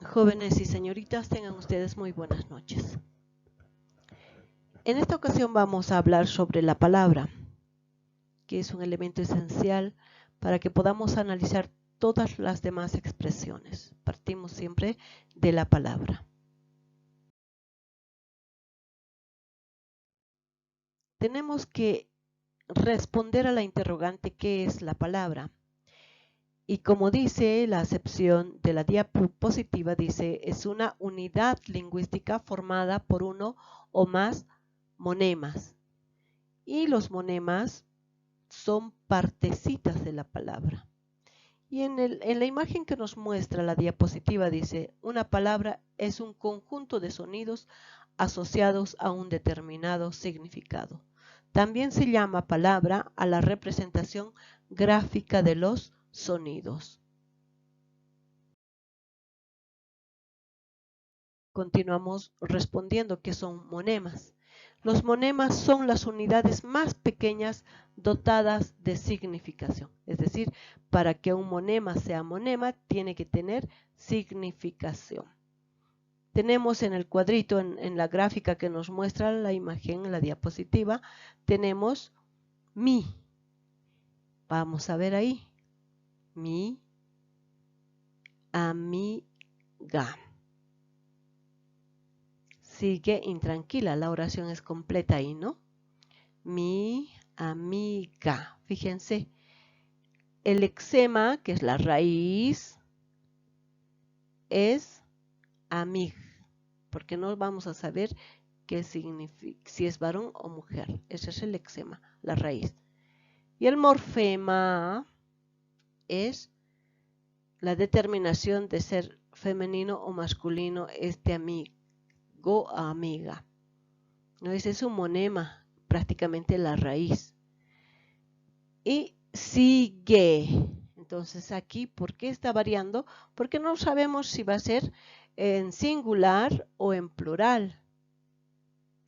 Jóvenes y señoritas, tengan ustedes muy buenas noches. En esta ocasión vamos a hablar sobre la palabra, que es un elemento esencial para que podamos analizar todas las demás expresiones. Partimos siempre de la palabra. Tenemos que responder a la interrogante ¿qué es la palabra? Y como dice la acepción de la diapositiva, dice, es una unidad lingüística formada por uno o más monemas. Y los monemas son partecitas de la palabra. Y en la imagen que nos muestra la diapositiva dice, una palabra es un conjunto de sonidos asociados a un determinado significado. También se llama palabra a la representación gráfica de los sonidos. Continuamos respondiendo que son monemas. Los monemas son las unidades más pequeñas dotadas de significación. Es decir, para que un monema sea monema, tiene que tener significación. Tenemos en el cuadrito, en la gráfica que nos muestra la imagen, en la diapositiva, tenemos mi. Vamos a ver ahí. Mi amiga. Sigue intranquila, la oración es completa ahí, ¿no? Mi amiga. Fíjense, el eczema, que es la raíz, es amig, porque no vamos a saber qué significa, si es varón o mujer. Ese es el eczema, la raíz. Y el morfema es la determinación de ser femenino o masculino, este amigo o amiga. ¿No? Ese es un monema, prácticamente la raíz. Y sigue. Entonces aquí, ¿por qué está variando? Porque no sabemos si va a ser en singular o en plural.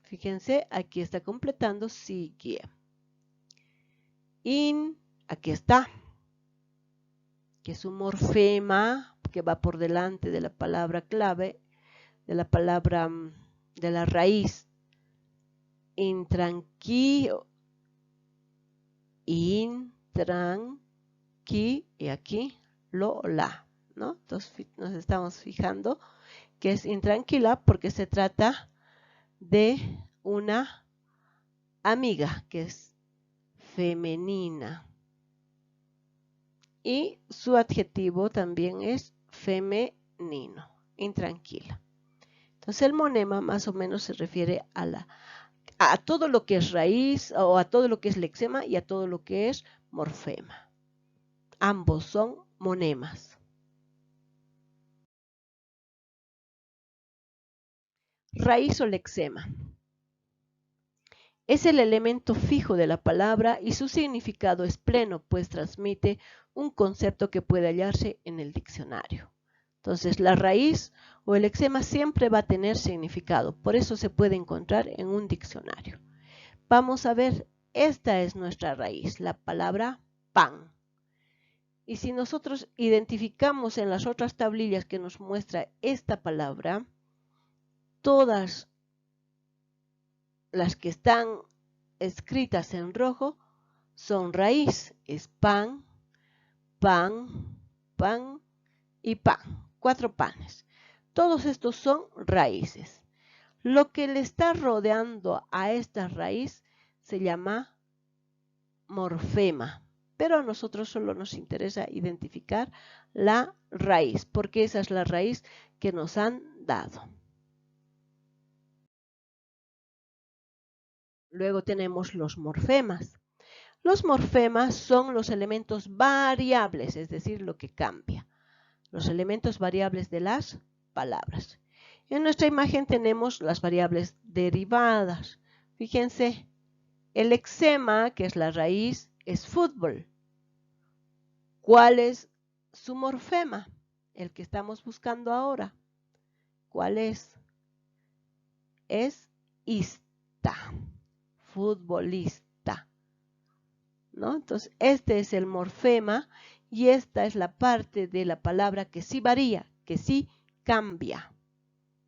Fíjense, aquí está completando sigue. In, aquí está, que es un morfema que va por delante de la palabra clave, de la palabra, de la raíz. Intranquilo, intranqui, y aquí la, ¿no? Entonces nos estamos fijando que es intranquila porque se trata de una amiga que es femenina. Y su adjetivo también es femenino, intranquila. Entonces el monema más o menos se refiere a todo lo que es raíz o a todo lo que es lexema y a todo lo que es morfema. Ambos son monemas. Raíz o lexema. Es el elemento fijo de la palabra y su significado es pleno, pues transmite un concepto que puede hallarse en el diccionario. Entonces, la raíz o el lexema siempre va a tener significado, por eso se puede encontrar en un diccionario. Vamos a ver, esta es nuestra raíz, la palabra pan. Y si nosotros identificamos en las otras tablillas que nos muestra esta palabra, todas las que están escritas en rojo son raíz, es pan, pan, pan y pan, 4 panes. Todos estos son raíces. Lo que le está rodeando a esta raíz se llama morfema, pero a nosotros solo nos interesa identificar la raíz, porque esa es la raíz que nos han dado. Luego tenemos los morfemas. Los morfemas son los elementos variables, es decir, lo que cambia. Los elementos variables de las palabras. En nuestra imagen tenemos las variables derivadas. Fíjense, el eczema, que es la raíz, es fútbol. ¿Cuál es su morfema? El que estamos buscando ahora. ¿Cuál es? Es ista, futbolista, ¿no? Entonces, este es el morfema y esta es la parte de la palabra que sí varía, que sí cambia,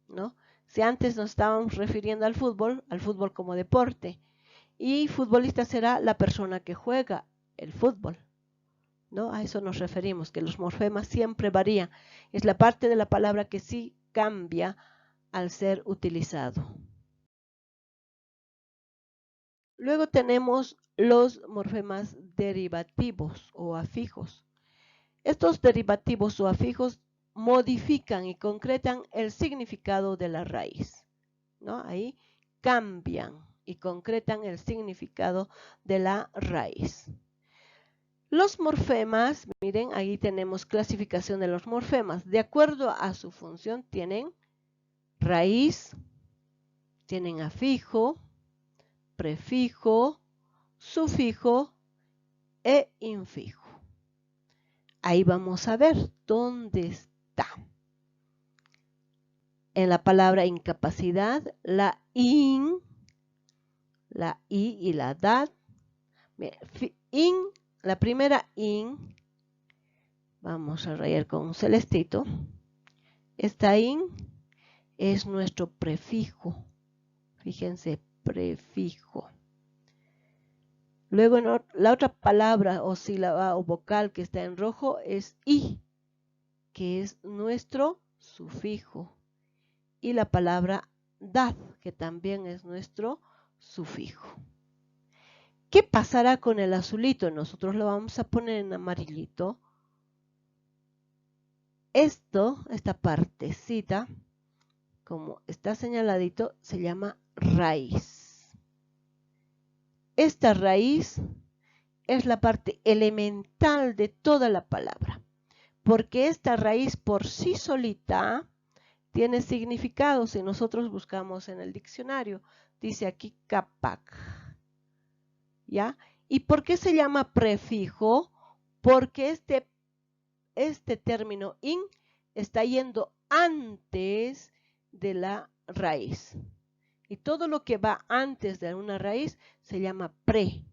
¿no? Si antes nos estábamos refiriendo al fútbol como deporte, y futbolista será la persona que juega el fútbol, ¿no? A eso nos referimos, que los morfemas siempre varían. Es la parte de la palabra que sí cambia al ser utilizado. Luego tenemos los morfemas derivativos o afijos. Estos derivativos o afijos modifican y concretan el significado de la raíz, ¿no? Ahí cambian y concretan el significado de la raíz. Los morfemas, miren, ahí tenemos clasificación de los morfemas. De acuerdo a su función tienen raíz, tienen afijo, prefijo, sufijo e infijo. Ahí vamos a ver dónde está. En la palabra incapacidad, la in, la i y la dad. La primera in, vamos a rayar con un celestito. Esta in es nuestro prefijo. Fíjense, prefijo. Luego la otra palabra o sílaba o vocal que está en rojo es i, que es nuestro sufijo. Y la palabra dad, que también es nuestro sufijo. ¿Qué pasará con el azulito? Nosotros lo vamos a poner en amarillito. Esta partecita, como está señaladito, se llama raíz. Esta raíz es la parte elemental de toda la palabra, porque esta raíz por sí solita tiene significado. Si nosotros buscamos en el diccionario, dice aquí capac, ¿ya? ¿Y por qué se llama prefijo? Porque este término in está yendo antes de la raíz. Y todo lo que va antes de una raíz se llama pre,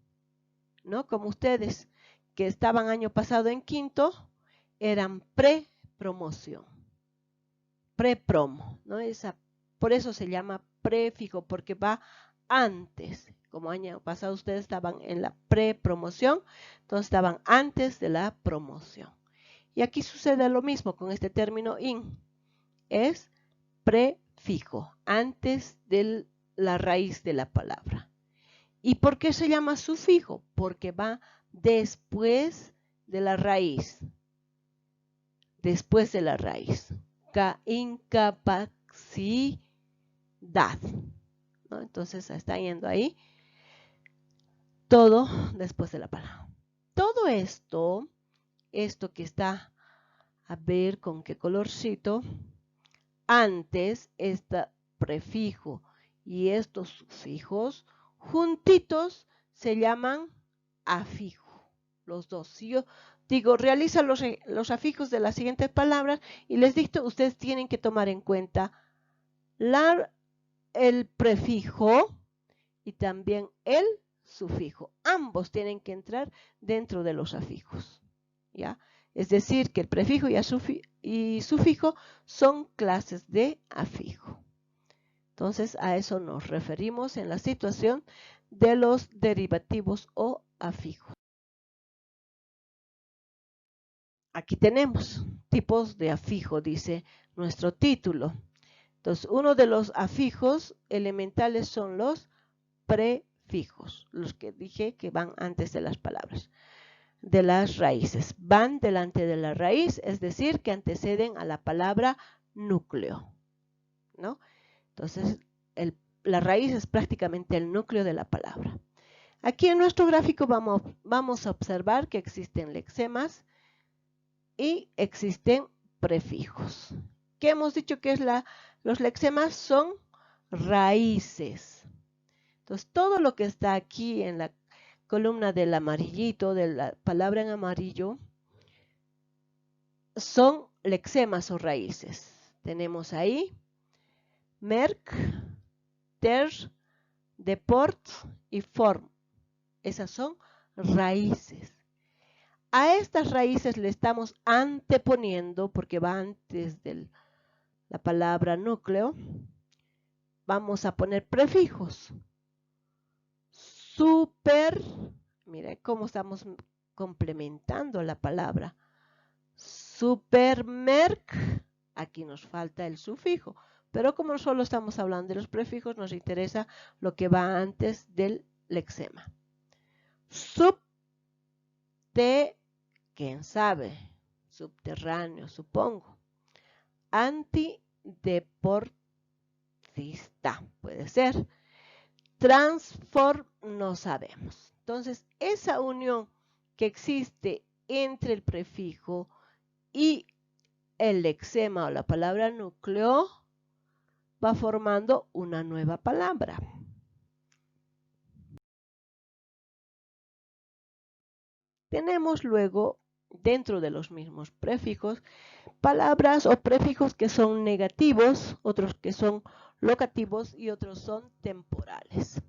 ¿no? Como ustedes que estaban año pasado en quinto, eran pre-promoción, pre-promo, ¿no? Por eso se llama prefijo, porque va antes. Como año pasado ustedes estaban en la pre-promoción, entonces estaban antes de la promoción. Y aquí sucede lo mismo con este término in. Es prefijo, antes de la raíz de la palabra. ¿Y por qué se llama sufijo? Porque va después de la raíz. Después de la raíz. Incapacidad, ¿no? Entonces está yendo ahí todo después de la palabra. Todo esto que está, a ver con qué colorcito, antes está prefijo y estos sufijos juntitos se llaman afijo. Los dos. Si yo digo, realiza los afijos de las siguientes palabras y les dicto, ustedes tienen que tomar en cuenta el prefijo y también el sufijo. Ambos tienen que entrar dentro de los afijos, ¿ya? Es decir, que el prefijo y sufijo son clases de afijo. Entonces, a eso nos referimos en la situación de los derivativos o afijos. Aquí tenemos tipos de afijo, dice nuestro título. Entonces, uno de los afijos elementales son los prefijos, los que dije que van antes de las palabras, de las raíces. Van delante de la raíz, es decir, que anteceden a la palabra núcleo, ¿no? Entonces, la raíz es prácticamente el núcleo de la palabra. Aquí en nuestro gráfico vamos a observar que existen lexemas y existen prefijos. ¿Qué hemos dicho que es los lexemas? Son raíces. Entonces, todo lo que está aquí en la columna del amarillito, de la palabra en amarillo, son lexemas o raíces. Tenemos ahí merc, ter, deport y form. Esas son raíces. A estas raíces le estamos anteponiendo, porque va antes del la palabra núcleo, vamos a poner prefijos. Super, mira cómo estamos complementando la palabra. Supermerc, aquí nos falta el sufijo, pero como solo estamos hablando de los prefijos, nos interesa lo que va antes del lexema. ¿Quién sabe? Subterráneo, supongo. Antideportista, puede ser. Transform, no sabemos. Entonces, esa unión que existe entre el prefijo y el lexema o la palabra núcleo va formando una nueva palabra. Tenemos luego, dentro de los mismos prefijos, palabras o prefijos que son negativos, otros que son locativos y otros son temporales.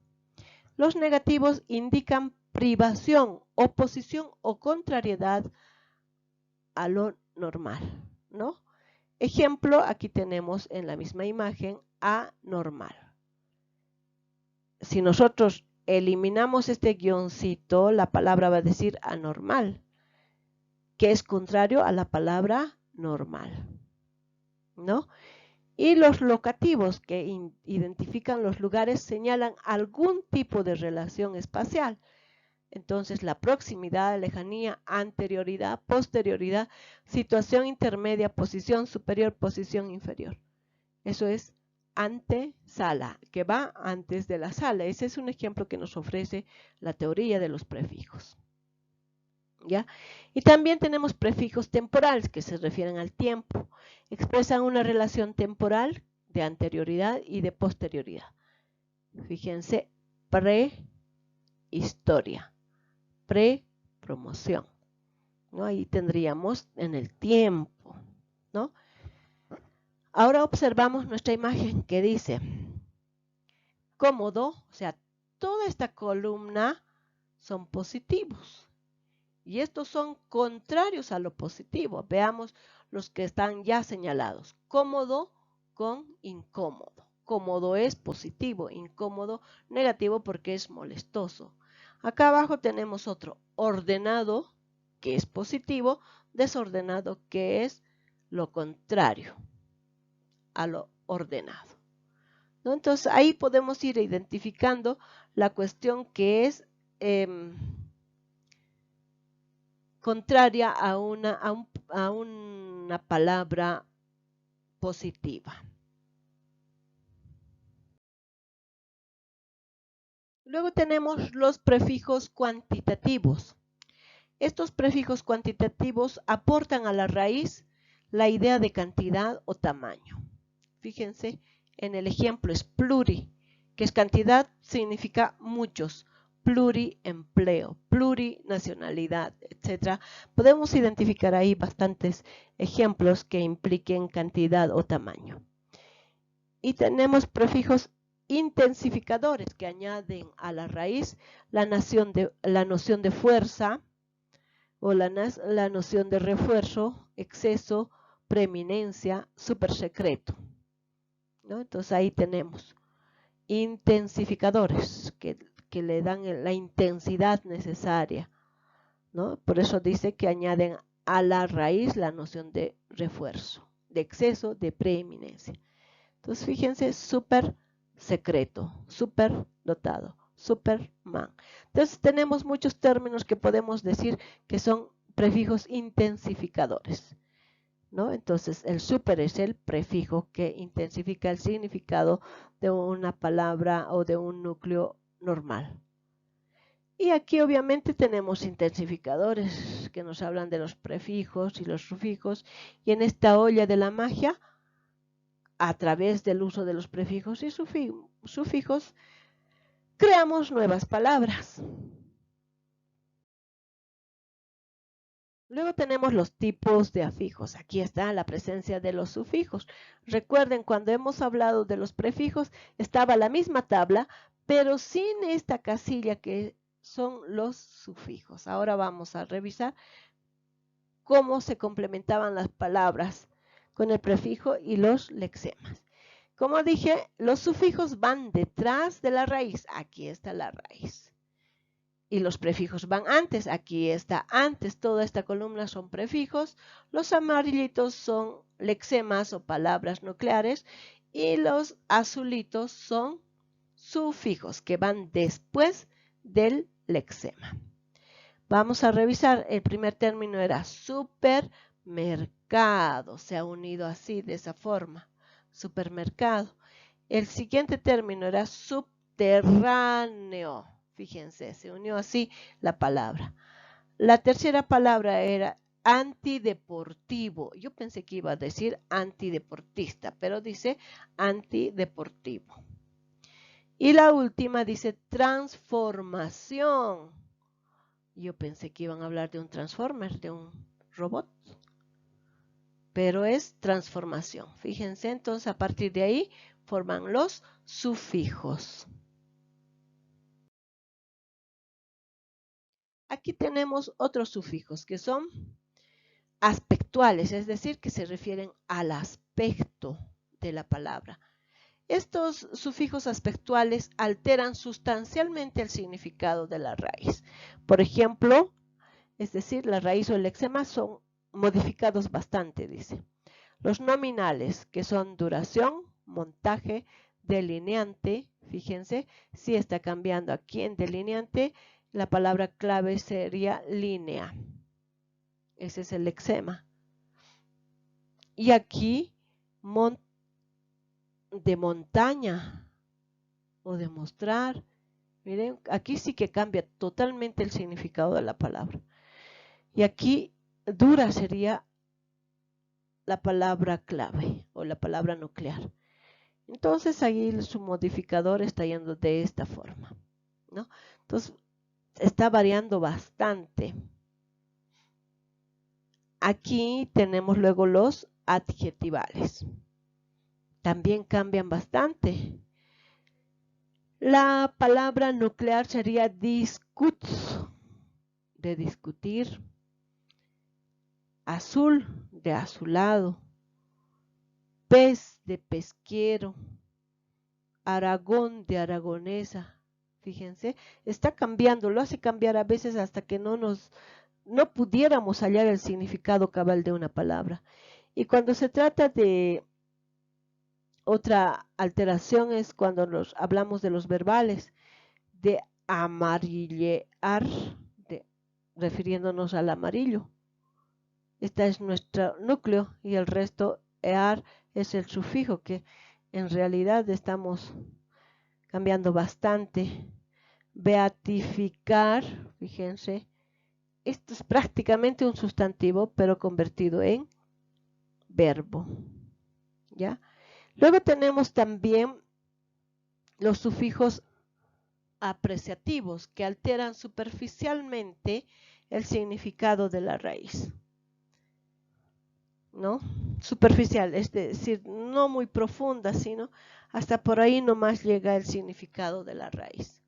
Los negativos indican privación, oposición o contrariedad a lo normal, ¿no? Ejemplo, aquí tenemos en la misma imagen anormal. Si nosotros eliminamos este guioncito, la palabra va a decir anormal, que es contrario a la palabra normal, ¿no? Y los locativos, que identifican los lugares, señalan algún tipo de relación espacial. Entonces, la proximidad, lejanía, anterioridad, posterioridad, situación intermedia, posición superior, posición inferior. Eso es antesala, que va antes de la sala. Ese es un ejemplo que nos ofrece la teoría de los prefijos. ¿Ya? Y también tenemos prefijos temporales que se refieren al tiempo. Expresan una relación temporal de anterioridad y de posterioridad. Fíjense, prehistoria, prepromoción, ¿no? Ahí tendríamos en el tiempo, ¿no? Ahora observamos nuestra imagen que dice cómodo, o sea, toda esta columna son positivos. Y estos son contrarios a lo positivo. Veamos los que están ya señalados. Cómodo con incómodo. Cómodo es positivo, incómodo negativo porque es molestoso. Acá abajo tenemos otro, ordenado, que es positivo, desordenado, que es lo contrario a lo ordenado, ¿no? Entonces ahí podemos ir identificando la cuestión que es contraria a una palabra positiva. Luego tenemos los prefijos cuantitativos. Estos prefijos cuantitativos aportan a la raíz la idea de cantidad o tamaño. Fíjense, en el ejemplo es pluri, que es cantidad, significa muchos. Pluriempleo, plurinacionalidad, etc. Podemos identificar ahí bastantes ejemplos que impliquen cantidad o tamaño. Y tenemos prefijos intensificadores que añaden a la raíz la noción de fuerza o la noción de refuerzo, exceso, preeminencia, supersecreto, ¿no? Entonces ahí tenemos intensificadores que le dan la intensidad necesaria, ¿no? Por eso dice que añaden a la raíz la noción de refuerzo, de exceso, de preeminencia. Entonces fíjense, súper secreto, súper dotado, Superman. Entonces tenemos muchos términos que podemos decir que son prefijos intensificadores, ¿no? Entonces el super es el prefijo que intensifica el significado de una palabra o de un núcleo normal. Y aquí obviamente tenemos intensificadores que nos hablan de los prefijos y los sufijos, y en esta olla de la magia, a través del uso de los prefijos y sufijos, creamos nuevas palabras. Luego tenemos los tipos de afijos. Aquí está la presencia de los sufijos. Recuerden, cuando hemos hablado de los prefijos, estaba la misma tabla, pero sin esta casilla que son los sufijos. Ahora vamos a revisar cómo se complementaban las palabras con el prefijo y los lexemas. Como dije, los sufijos van detrás de la raíz. Aquí está la raíz. Y los prefijos van antes. Aquí está antes. Toda esta columna son prefijos. Los amarillitos son lexemas o palabras nucleares. Y los azulitos son sufijos que van después del lexema. Vamos a revisar. El primer término era supermercado. Se ha unido así, de esa forma. Supermercado. El siguiente término era subterráneo. Fíjense, se unió así la palabra. La tercera palabra era antideportivo. Yo pensé que iba a decir antideportista, pero dice antideportivo. Y la última dice transformación. Yo pensé que iban a hablar de un transformer, de un robot. Pero es transformación. Fíjense, entonces a partir de ahí forman los sufijos. Aquí tenemos otros sufijos que son aspectuales, es decir, que se refieren al aspecto de la palabra. Estos sufijos aspectuales alteran sustancialmente el significado de la raíz. Por ejemplo, es decir, la raíz o el lexema son modificados bastante, dice. Los nominales, que son duración, montaje, delineante, fíjense, si está cambiando aquí en delineante, la palabra clave sería línea. Ese es el lexema. Y aquí, de montaña o de mostrar. Miren, aquí sí que cambia totalmente el significado de la palabra. Y aquí, dura sería la palabra clave o la palabra nuclear. Entonces ahí su modificador está yendo de esta forma, ¿no? Entonces está variando bastante. Aquí tenemos luego los adjetivales. También cambian bastante. La palabra nuclear sería discuts, de discutir. Azul, de azulado. Pez, de pesquero. Aragón, de aragonesa. Fíjense, está cambiando, lo hace cambiar a veces hasta que no pudiéramos hallar el significado cabal de una palabra. Y cuando se trata de otra alteración es cuando hablamos de los verbales, de amarillear, refiriéndonos al amarillo. Este es nuestro núcleo y el resto, ear, es el sufijo que en realidad estamos cambiando bastante. Beatificar, fíjense, esto es prácticamente un sustantivo, pero convertido en verbo. ¿Ya? Luego tenemos también los sufijos apreciativos que alteran superficialmente el significado de la raíz. ¿No? Superficial, es decir, no muy profunda, sino hasta por ahí nomás llega el significado de la raíz,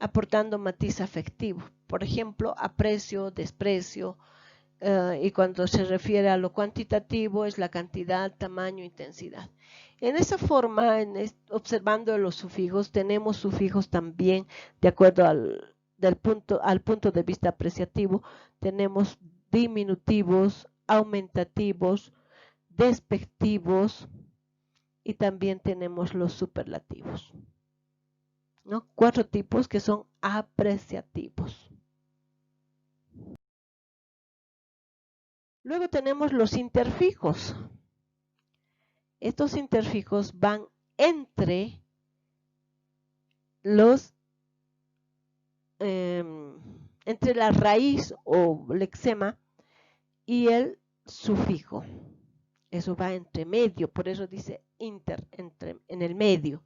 aportando matiz afectivo. Por ejemplo, aprecio, desprecio, y cuando se refiere a lo cuantitativo es la cantidad, tamaño, intensidad. En esa forma, observando los sufijos, tenemos sufijos también de acuerdo al punto de vista apreciativo, tenemos diminutivos, aumentativos, despectivos y también tenemos los superlativos, ¿no? 4 tipos que son apreciativos. Luego tenemos los interfijos. Estos interfijos van entre entre la raíz o lexema y el sufijo. Eso va entre medio, por eso dice inter, en el medio.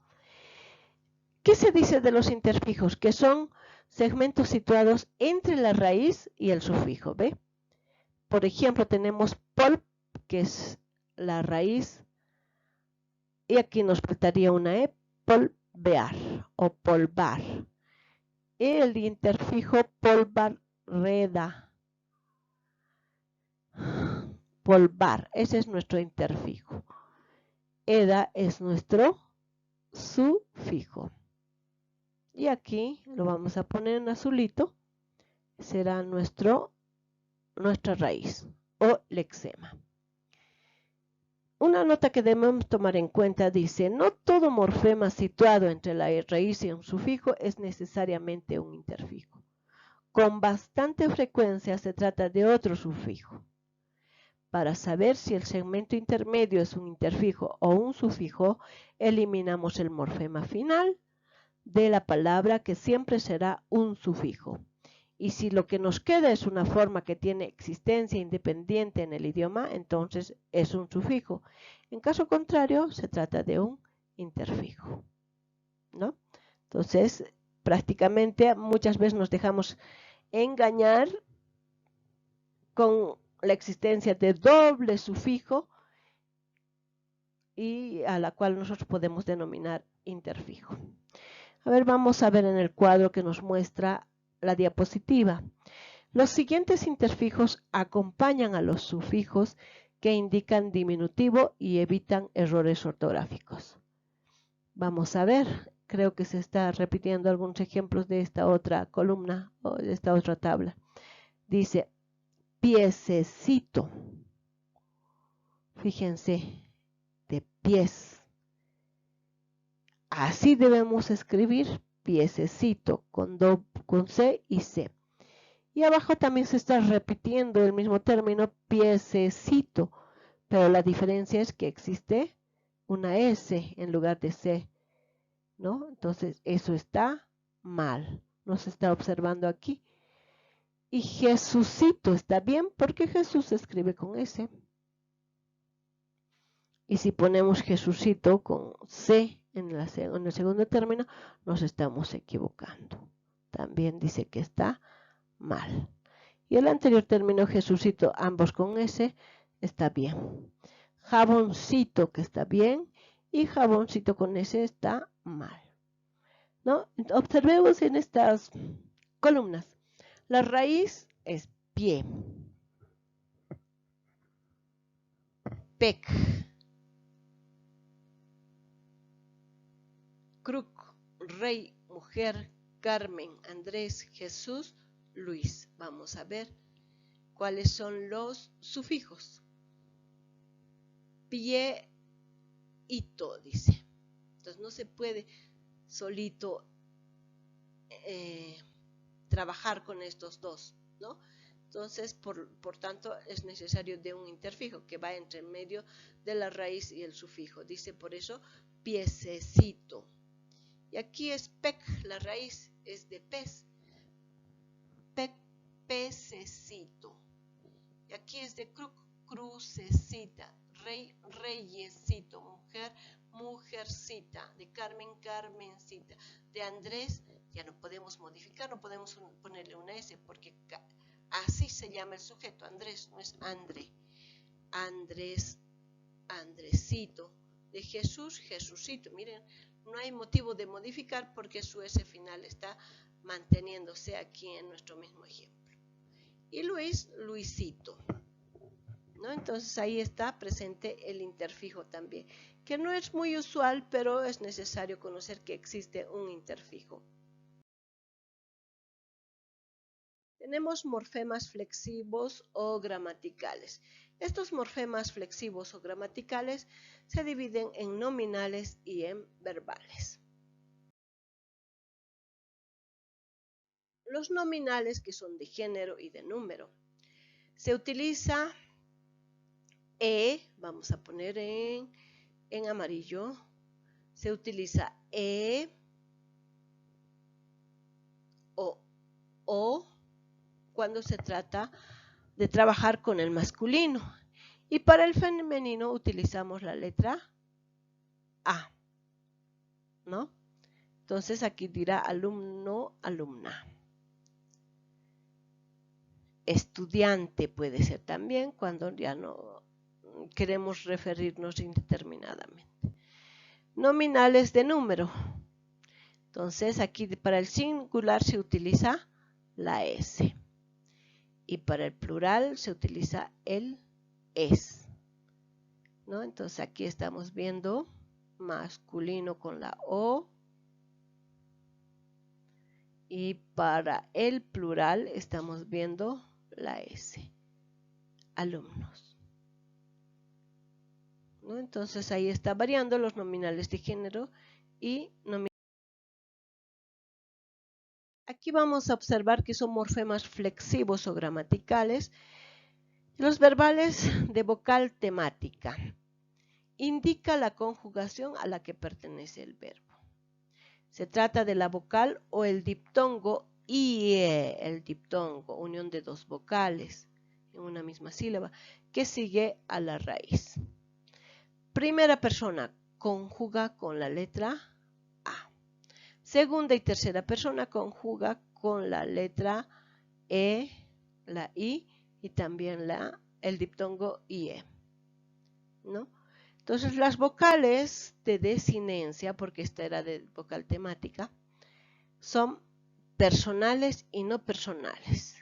¿Qué se dice de los interfijos? Que son segmentos situados entre la raíz y el sufijo, ¿ve? Por ejemplo, tenemos polp, que es la raíz, y aquí nos faltaría una E, polvear o polvar. Y el interfijo polvarreda. polvar. Ese es nuestro interfijo. Eda es nuestro sufijo. Y aquí lo vamos a poner en azulito. Será nuestra raíz o lexema. Una nota que debemos tomar en cuenta dice, no todo morfema situado entre la raíz y un sufijo es necesariamente un interfijo. Con bastante frecuencia se trata de otro sufijo. Para saber si el segmento intermedio es un interfijo o un sufijo, eliminamos el morfema final de la palabra, que siempre será un sufijo. Y si lo que nos queda es una forma que tiene existencia independiente en el idioma, entonces es un sufijo. En caso contrario, se trata de un interfijo, ¿no? Entonces, prácticamente muchas veces nos dejamos engañar con la existencia de doble sufijo y a la cual nosotros podemos denominar interfijo. A ver, vamos a ver en el cuadro que nos muestra la diapositiva. Los siguientes interfijos acompañan a los sufijos que indican diminutivo y evitan errores ortográficos. Vamos a ver, creo que se está repitiendo algunos ejemplos de esta otra columna o de esta otra tabla. Dice, piececito. Fíjense, de pies. Así debemos escribir piececito con C y C. Y abajo también se está repitiendo el mismo término, piececito, pero la diferencia es que existe una S en lugar de C, ¿no? Entonces eso está mal, nos está observando aquí. Y Jesucito está bien porque Jesús se escribe con S. Y si ponemos Jesucito con C en el segundo término, nos estamos equivocando. También dice que está mal. Y el anterior término, Jesucito, ambos con S, está bien. Jaboncito, que está bien, y jaboncito con S está mal, ¿no? Observemos en estas columnas. La raíz es pie. Pec. Cruc, rey, mujer, Carmen, Andrés, Jesús, Luis. Vamos a ver cuáles son los sufijos. Pie, hito, dice. Entonces no se puede solito trabajar con estos dos, ¿no? Entonces, por tanto, es necesario de un interfijo que va entre medio de la raíz y el sufijo. Dice por eso, piececito. Y aquí es pec, la raíz es de pez. Pec, pececito. Y aquí es de cruc, crucecita. Rey, reyesito. Mujer, mujercita. De Carmen, carmencita. De Andrés, ya no podemos modificar, no podemos ponerle una S porque así se llama el sujeto. Andrés, no es André. Andrés, Andresito. De Jesús, Jesucito. Miren, no hay motivo de modificar porque su S final está manteniéndose aquí en nuestro mismo ejemplo. Y Luis, Luisito, ¿no? Entonces ahí está presente el interfijo también, que no es muy usual, pero es necesario conocer que existe un interfijo. Tenemos morfemas flexivos o gramaticales. Estos morfemas flexivos o gramaticales se dividen en nominales y en verbales. Los nominales, que son de género y de número, se utiliza vamos a poner en amarillo, se utiliza o cuando se trata de trabajar con el masculino. Y para el femenino utilizamos la letra A, ¿no? Entonces aquí dirá alumno, alumna. Estudiante puede ser también cuando ya no queremos referirnos indeterminadamente. Nominales de número. Entonces aquí para el singular se utiliza la S. Y para el plural se utiliza el es, ¿no? Entonces aquí estamos viendo masculino con la O. Y para el plural estamos viendo la S, alumnos, ¿no? Entonces ahí está variando los nominales de género y nominales. Aquí vamos a observar que son morfemas flexivos o gramaticales. Los verbales de vocal temática indica la conjugación a la que pertenece el verbo. Se trata de la vocal o el diptongo IE, el diptongo, unión de dos vocales en una misma sílaba, que sigue a la raíz. Primera persona conjuga con la letra A. Segunda y tercera persona conjuga con la letra E, la I y también el diptongo IE, ¿no? Entonces las vocales de desinencia, porque esta era de vocal temática, son personales y no personales.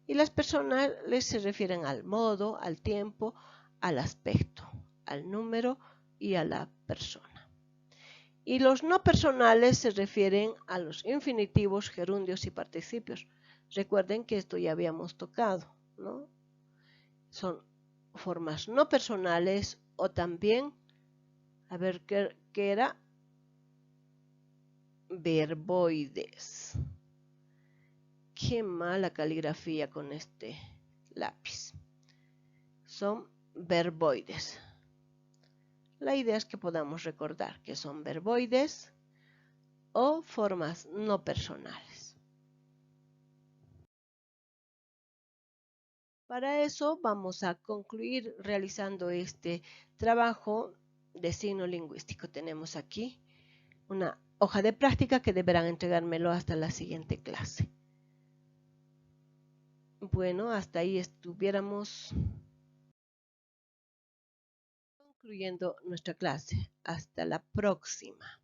Y las personales se refieren al modo, al tiempo, al aspecto, al número y a la persona. Y los no personales se refieren a los infinitivos, gerundios y participios. Recuerden que esto ya habíamos tocado, ¿no? Son formas no personales o también, a ver qué era, verboides. Qué mala caligrafía con este lápiz. Son verboides. La idea es que podamos recordar que son verboides o formas no personales. Para eso vamos a concluir realizando este trabajo de signo lingüístico. Tenemos aquí una hoja de práctica que deberán entregármelo hasta la siguiente clase. Bueno, hasta ahí estuviéramos concluyendo nuestra clase. Hasta la próxima.